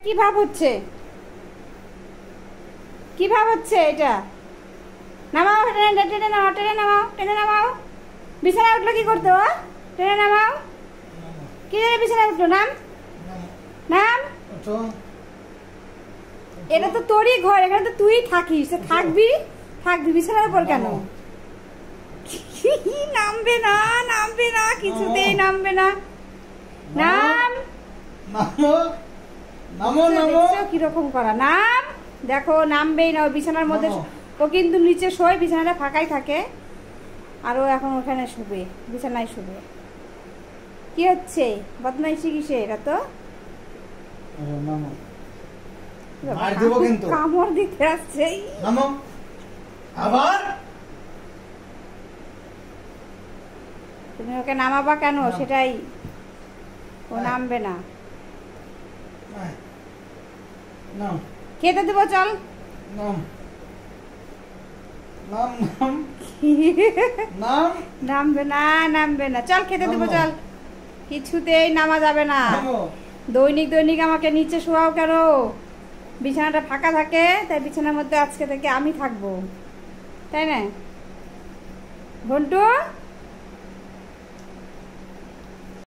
কি ভাব হচ্ছে? কি ভাব হচ্ছে এটা? নামাও, টেনে টেনে নামাও, টেনে নামাও, টেনে নামাও। বিছানায় উঠলো কি করতো? টেনে নামাও। কি রে বিছানায় উঠলো? নাম নাম। এটা তো তোরই ঘর, এখানে তো তুই থাকিস, থাকবি থাকবি বিছানার উপর কেন? নামবে না, নামবে না, কিছুতেই নামবে না। নাম কিরকম করা? নাম। দেখো নামবেই না, বিছানার মধ্যে। ও কিন্তু নিচে শোয়, বিছানাটা ফাঁকাই থাকে। আর ও এখন ওখানে শুবে, বিছানায় শুবে। কি হচ্ছে? বদমাইশি কিসে এটা? তো কামড় দিতে আসছে। তুমি ওকে নামাবা কেন? সেটাই। ও নামবে না। খেতে দেবো, চল। নামবে না, নামবে না, চল খেতে দেবো, চল। কিছুতেই নামা যাবে না। দৈনিক দৈনিক আমাকে নিচে শোয়াও কেন? বিছানাটা ফাঁকা থাকে, তাই বিছানার মধ্যে আজকে থেকে আমি থাকবো, তাই না ঘন্টু?